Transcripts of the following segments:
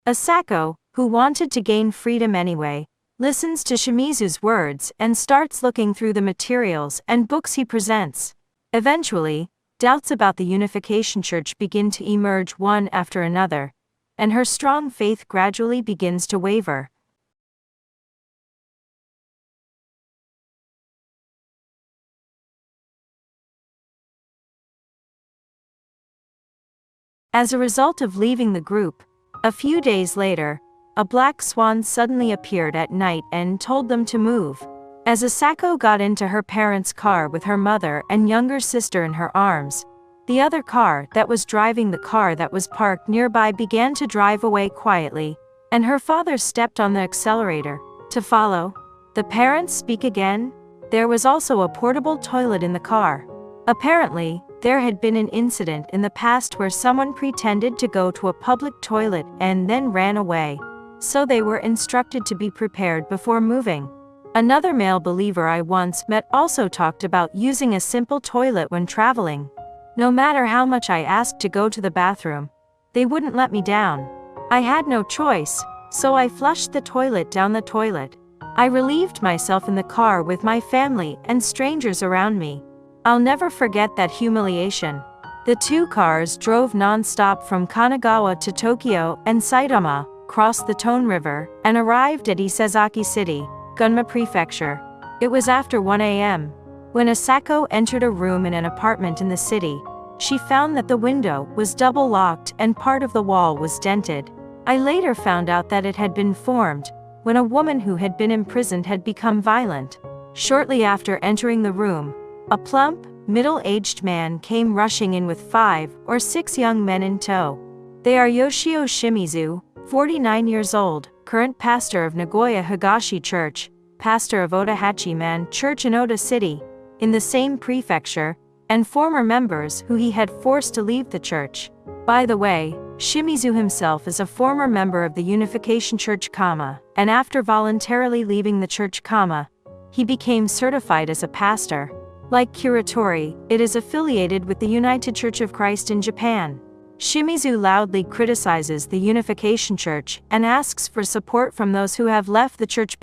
Asako, who wanted to gain freedom anyway, listens to Shimizu's words and starts looking through the materials and books he presents. Eventually, doubts about the Unification Church begin to emerge one after another, and her strong faith gradually begins to waver. As a result of leaving the group, a few days later, a black swan suddenly appeared at night and told them to move. As Asako got into her parents' car with her mother and younger sister in her arms, the other car that was driving the car that was parked nearby began to drive away quietly, and her father stepped on the accelerator to follow. The parents speak again. There was also a portable toilet in the car. Apparently, there had been an incident in the past where someone pretended to go to a public toilet and then ran away, so they were instructed to be prepared before moving. Another male believer I once met also talked about using a simple toilet when traveling. No matter how much I asked to go to the bathroom, they wouldn't let me down. I had no choice, so I flushed the toilet down the toilet. I relieved myself in the car with my family and strangers around me. I'll never forget that humiliation. The two cars drove non-stop from Kanagawa to Tokyo and Saitama, crossed the Tone River, and arrived at Isezaki City, Gunma Prefecture. It was after 1 a.m. When Asako entered a room in an apartment in the city, she found that the window was double-locked and part of the wall was dented. I later found out that it had been formed when a woman who had been imprisoned had become violent. Shortly after entering the room, a plump, middle-aged man came rushing in with 5 or 6 young men in tow. They are Yoshio Shimizu, 49 years old, current pastor of Nagoya Higashi Church, pastor of Odahachi-man Church in Oda City, in the same prefecture, and former members who he had forced to leave the church. By the way, Shimizu himself is a former member of the Unification Church, and after voluntarily leaving the church, he became certified as a pastor. Like Curatori, it is affiliated with the United Church of Christ in Japan. Shimizu loudly criticizes the Unification Church and asks for support from those who have left the church.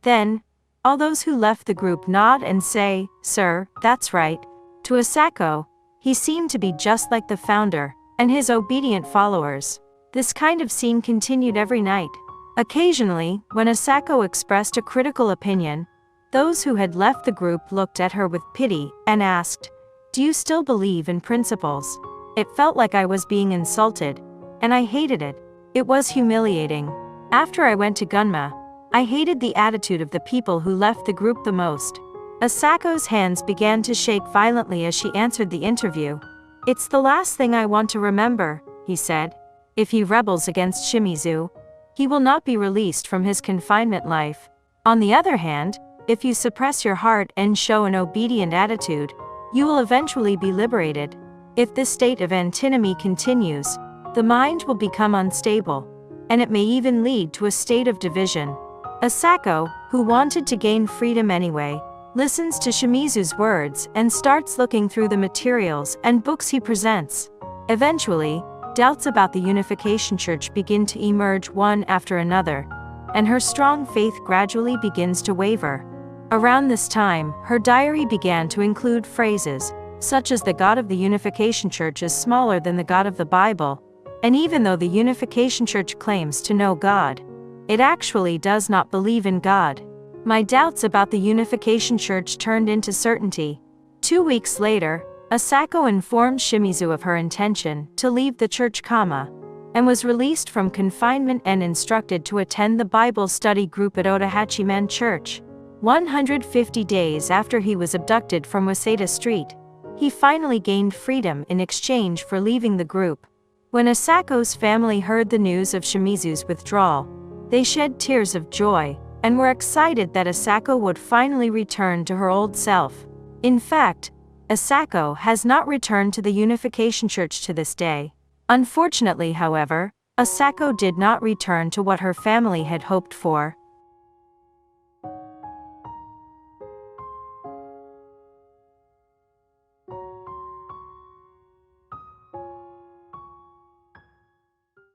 Then, all those who left the group nod and say, "Sir, that's right." To Asako, he seemed to be just like the founder and his obedient followers. This kind of scene continued every night. Occasionally, when Asako expressed a critical opinion, those who had left the group looked at her with pity and asked, "Do you still believe in principles?" It felt like I was being insulted, and I hated it. It was humiliating. After I went to Gunma, I hated the attitude of the people who left the group the most. Asako's hands began to shake violently as she answered the interview. "It's the last thing I want to remember," he said. If he rebels against Shimizu, he will not be released from his confinement life. On the other hand, if you suppress your heart and show an obedient attitude, you will eventually be liberated. If this state of antinomy continues, the mind will become unstable, and it may even lead to a state of division. Asako, who wanted to gain freedom anyway, listens to Shimizu's words and starts looking through the materials and books he presents. Eventually, doubts about the Unification Church begin to emerge one after another, and her strong faith gradually begins to waver. Around this time, her diary began to include phrases such as "the God of the Unification Church is smaller than the God of the Bible," and even though the Unification Church claims to know God, it actually does not believe in God. My doubts about the Unification Church turned into certainty. 2 weeks later, Asako informed Shimizu of her intention to leave the church, and was released from confinement and instructed to attend the Bible study group at Odahachi-man Church. 150 days after he was abducted from Waseda Street, he finally gained freedom in exchange for leaving the group. When Asako's family heard the news of Shimizu's withdrawal, they shed tears of joy and were excited that Asako would finally return to her old self. In fact, Asako has not returned to the Unification Church to this day. Unfortunately, however, Asako did not return to what her family had hoped for.